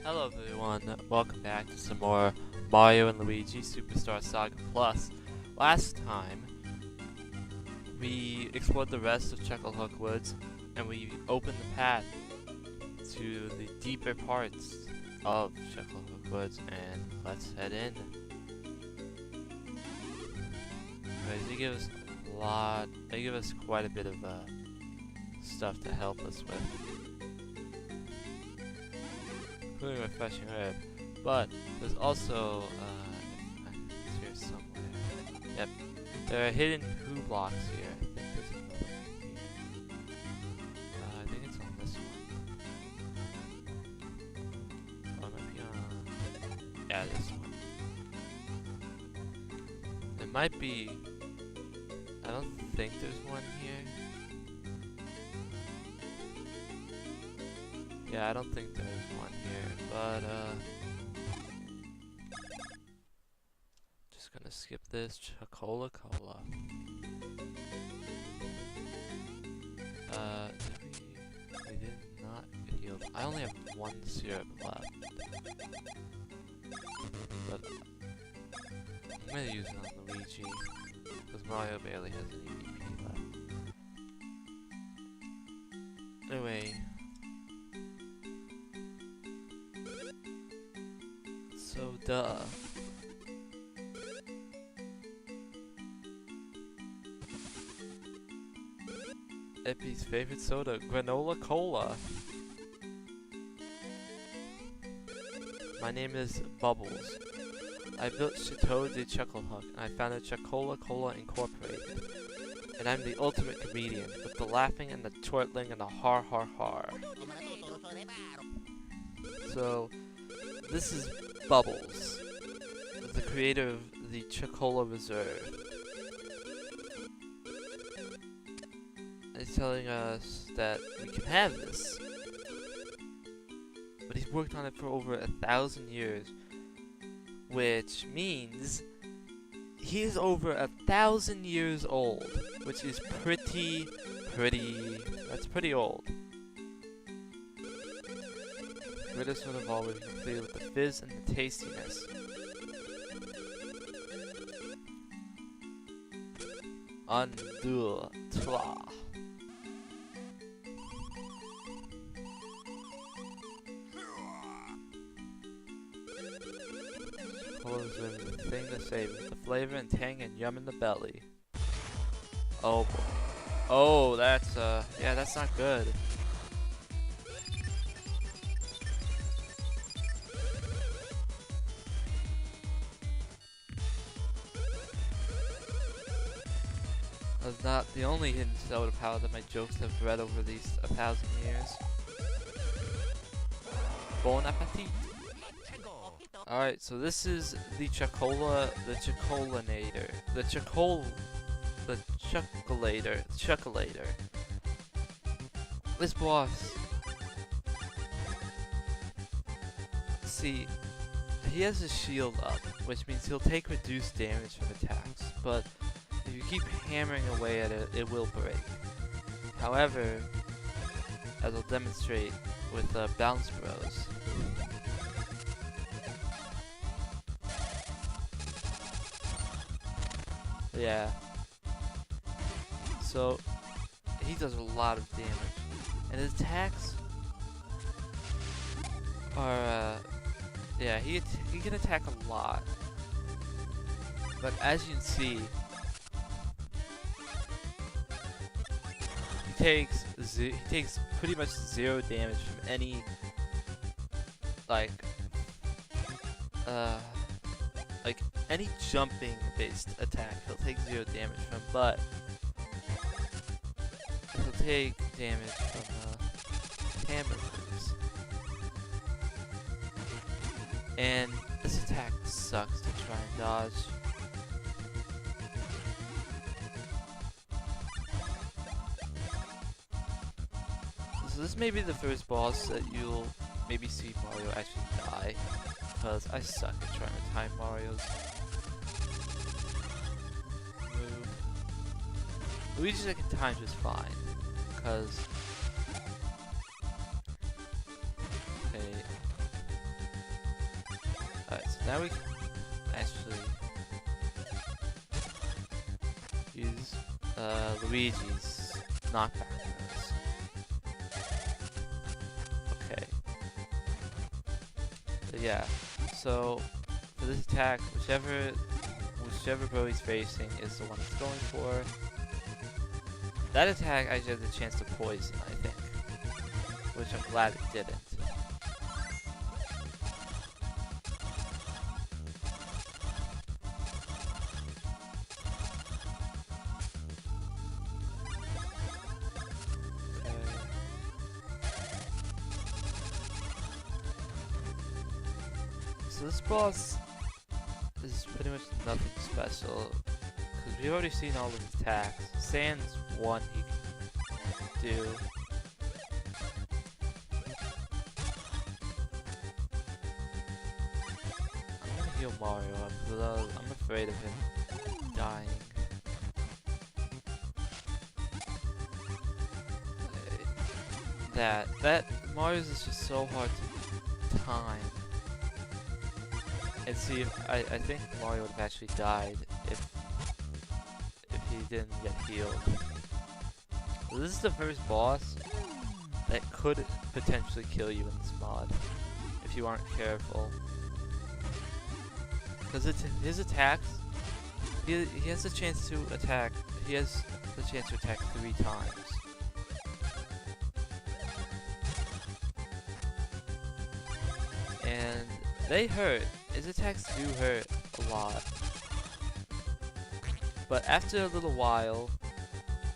Hello everyone, welcome back to some more Mario and Luigi Superstar Saga Plus. Last time, we explored the rest of Chucklehook Woods, and we opened the path to the deeper parts of Chucklehook Woods, and let's head in. Alright, they give us quite a bit of stuff to help us with. Including refreshing herb, but there's also it's here somewhere. Yep, there are hidden Who blocks here. I think there's another one here. I think it's on this one. Oh, it might be on. Yeah, this one. There might be. I don't think there's one here. Yeah, I don't think there's one here, but just gonna skip this. Chuckolator. We did not get healed. I only have one syrup left, but I'm gonna use it on Luigi because Mario barely has any BP left. Anyway. So duh. Epi's favorite soda, granola cola. My name is Bubbles. I built Chateau de Chucklehook and I founded Chuckolator Incorporated. And I'm the ultimate comedian with the laughing and the chortling and the har har har. So this is Bubbles, the creator of the Chuckolator Reserve. He's telling us that we can have this, but he's worked on it for over 1,000 years, which means he is over 1,000 years old, which is that's pretty old. Greatest one of all will be completed with the fizz and the tastiness. Undo twa. Cola is the thing to save with the flavor and tang and yum in the belly. Oh boy. Oh, that's yeah, that's not good. That's not the only hidden soda power that my jokes have bred over these 1,000 years. Bon appetit! Alright, so this is the Chuckolator. This boss. See, he has his shield up, which means he'll take reduced damage from attacks, but if you keep hammering away at it, it will break. However, as I'll demonstrate with Bounce Bros. Yeah. So, he does a lot of damage. And his attacks are, yeah, he can attack a lot. But as you can see, he takes pretty much 0 damage from any like any jumping based attack. He'll take 0 damage from, but he'll take damage from hammer moves. And this attack sucks to try and dodge. So this may be the first boss that you'll maybe see Mario actually die, because I suck at trying to time Mario's move. Luigi's I can time just fine, because now we can actually use Luigi's knockback moves. Okay. So yeah. So for this attack, whichever bro he's facing is the one it's going for. That attack actually has a chance to poison, I think, which I'm glad it didn't. So this boss is pretty much nothing special, because we've already seen all of his attacks. Sand's one he can do. I'm gonna heal Mario up, because I'm afraid of him dying. That Mario's is just so hard to time. And see, I think Mario would have actually died if he didn't get healed. So this is the first boss that could potentially kill you in this mod if you aren't careful. Because his attacks, he has the chance to attack. He has the chance to attack 3 times. And they hurt. His attacks do hurt a lot. But after a little while,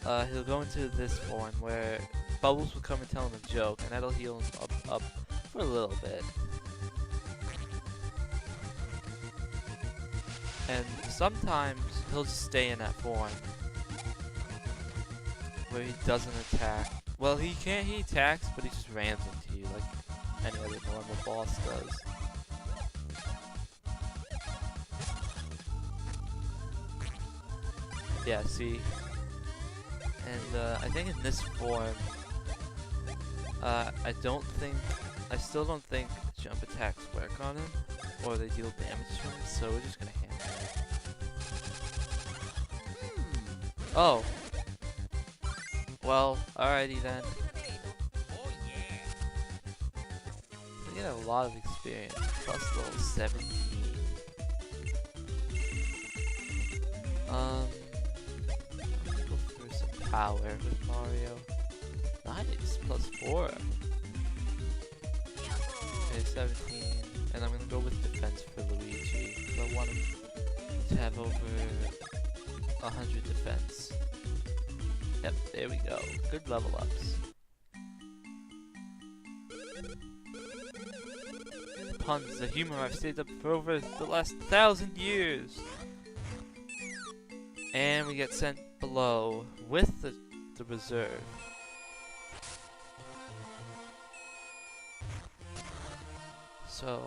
he'll go into this form where Bubbles will come and tell him a joke, and that'll heal him up for a little bit. And sometimes he'll just stay in that form where he doesn't attack. Well, he attacks, but he just rams into you like any other normal boss does. Yeah, see? And I think in this form, I still don't think jump attacks work on him, or they deal damage to him, so we're just gonna hammer it. Oh. Well, alrighty then. We get a lot of experience, plus level 17. Power with Mario. Nice, plus 4. Okay, 17. And I'm gonna go with defense for Luigi. So I want him to have over 100 defense. Yep, there we go. Good level ups. Puns, a humor I've stayed up for over the last 1,000 years. And we get sent below with the reserve. So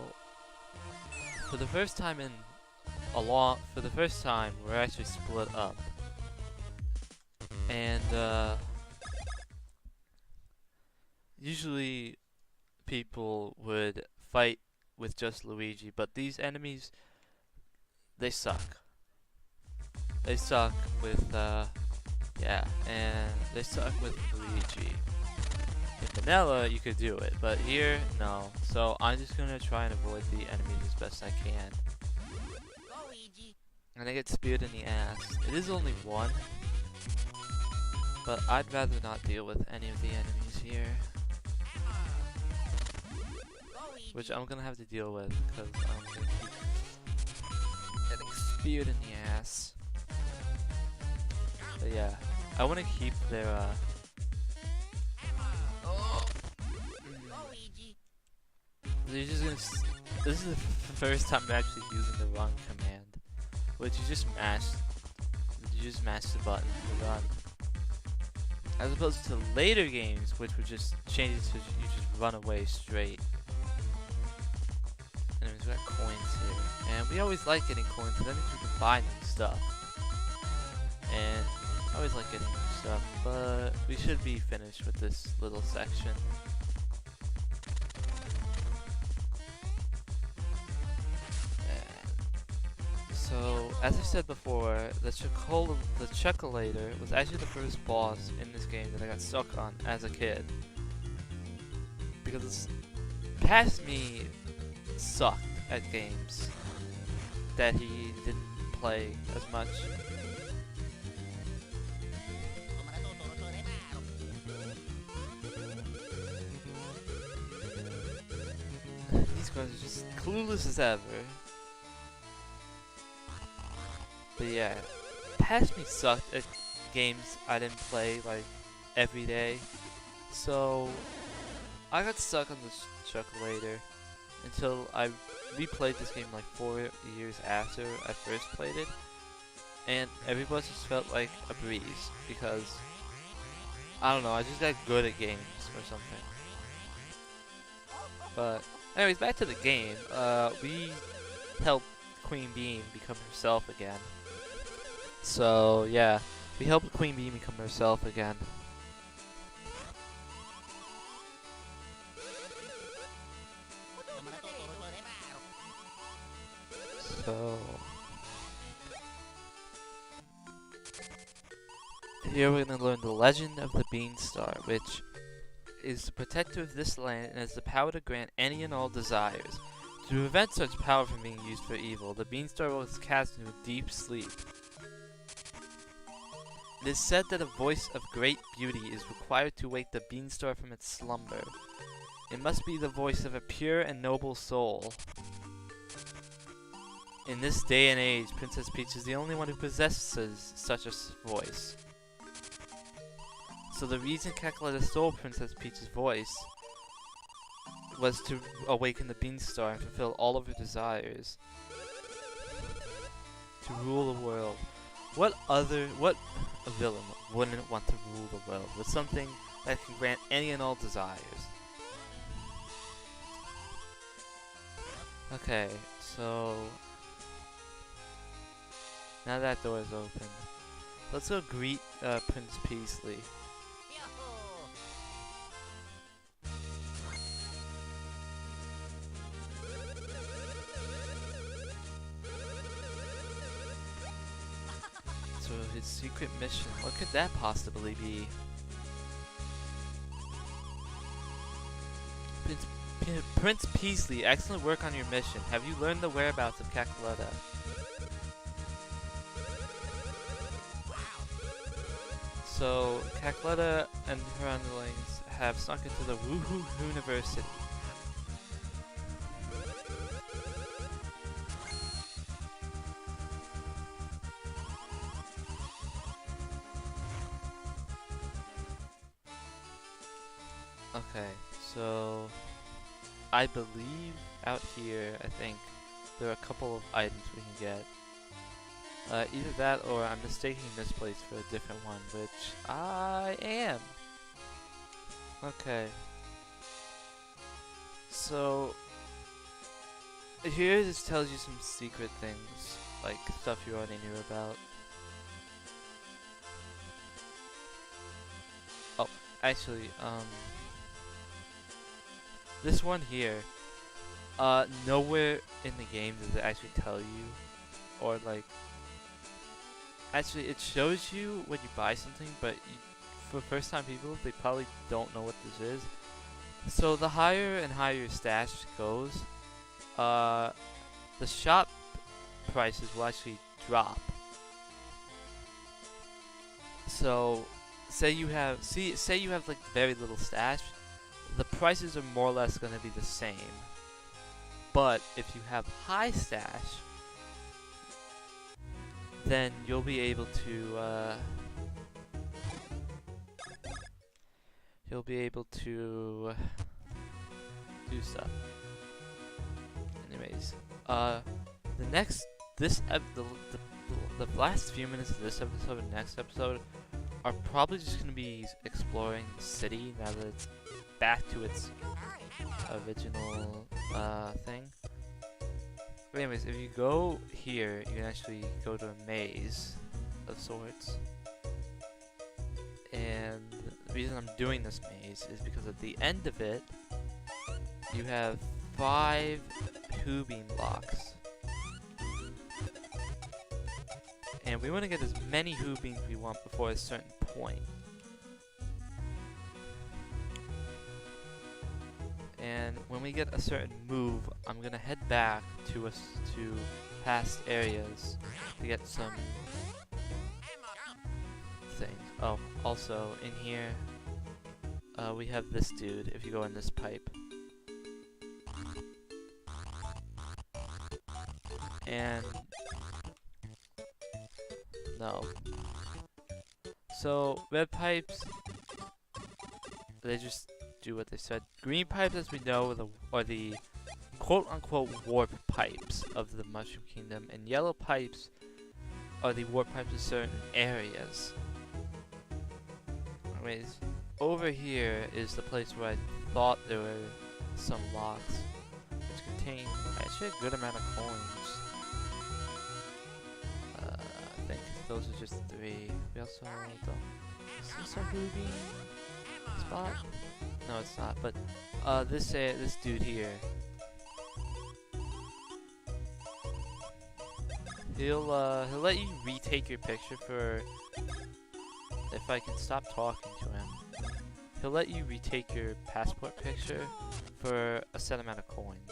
for the first time we're actually split up. And usually people would fight with just Luigi, but these enemies, they suck. They suck with, yeah, and they suck with Luigi. In vanilla, you could do it, but here, no. So I'm just gonna try and avoid the enemies as best I can. And I get speared in the ass. It is only one, but I'd rather not deal with any of the enemies here. Which I'm gonna have to deal with, because I'm gonna keep getting speared in the ass. But yeah, I want to keep their they're just gonna this is the first time I'm actually using the run command, which you just mash the button to run, as opposed to later games which would just change it to you just run away straight. Anyways, we got coins here, and we always like getting coins, so that means we can buy new stuff. And I always like getting new stuff, but we should be finished with this little section. Yeah. as I said before, the Chuckolator was actually the first boss in this game that I got stuck on as a kid. Because past me sucked at games that he didn't play as much. These guys are just clueless as ever. But yeah, past me sucked at games I didn't play like every day. So I got stuck on this Chuckolator until I replayed this game like 4 years after I first played it, and every boss just felt like a breeze because I don't know, I just got good at games or something. But anyways, back to the game. We helped Queen Bean become herself again. So yeah, we helped Queen Bean become herself again. So here we're gonna learn the legend of the Beanstar, which is the protector of this land and has the power to grant any and all desires. To prevent such power from being used for evil, the Beanstar was cast into a deep sleep. It is said that a voice of great beauty is required to wake the Beanstar from its slumber. It must be the voice of a pure and noble soul. In this day and age, Princess Peach is the only one who possesses such a voice. So the reason Chuckolator stole Princess Peach's voice was to awaken the Beanstar and fulfill all of her desires. To rule the world. What villain wouldn't want to rule the world with something that can grant any and all desires? Okay, so now that door is open, let's go greet Prince Peasley. So his secret mission, what could that possibly be? Prince Peasley, excellent work on your mission. Have you learned the whereabouts of Chuckolator? So, Chuckolator and her underlings have sunk into the Woohoo University. Okay, so I believe out here, I think, there are a couple of items we can get. Either that or I'm mistaking this place for a different one, which I am. Okay. So here this tells you some secret things, like stuff you already knew about. Oh, actually, this one here, nowhere in the game does it actually tell you, or like, actually it shows you when you buy something, but for first time people, they probably don't know what this is. So the higher and higher your stash goes, the shop prices will actually drop. So say you have like very little stash, the prices are more or less going to be the same. But if you have high stash, then you'll be able to do stuff. Anyways, the last few minutes of this episode and next episode are probably just gonna be exploring the city now that it's back to its original thing. But anyways, if you go here, you can actually go to a maze of sorts. And the reason I'm doing this maze is because at the end of it, you have 5 beam blocks. And we want to get as many Hoobings we want before a certain point. And when we get a certain move, I'm gonna head back to past areas to get some things. Oh, also in here, we have this dude. If you go in this pipe, and no. So red pipes, they just do what they said. Green pipes, as we know, are the quote-unquote warp pipes of the Mushroom Kingdom, and yellow pipes are the warp pipes of certain areas. Anyways, over here is the place where I thought there were some locks, which contain actually a good amount of coins. I think those are just 3. We also don't. Is this a ruby spot? No, it's not. But this dude here, he'll let you retake your picture for. If I can stop talking to him, he'll let you retake your passport picture for a set amount of coins.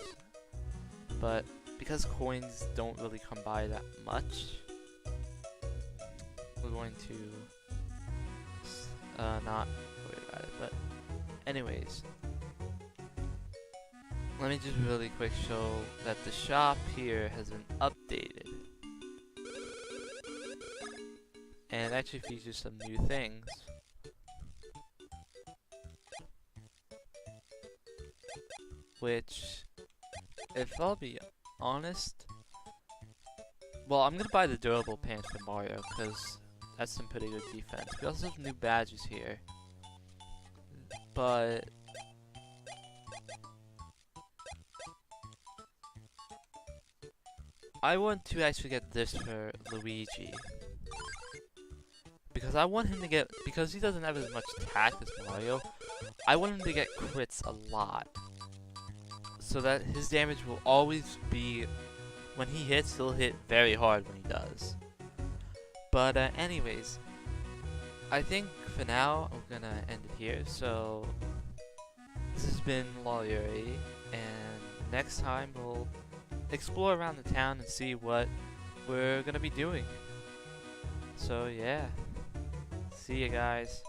But because coins don't really come by that much, we're going to not worry about it. But anyways, let me just really quick show that the shop here has been updated. And it actually features some new things. Which, if I'll be honest, well, I'm gonna buy the durable pants for Mario, because that's some pretty good defense. We also have new badges here. But I want to actually get this for Luigi. Because I want him to get, because he doesn't have as much attack as Mario, I want him to get crits a lot. So that his damage will always be, when he hits, he'll hit very hard when he does. But anyways, I think for now, I'm gonna end it here. So, this has been Lawyeri, and next time we'll explore around the town and see what we're gonna be doing. So yeah. See you guys.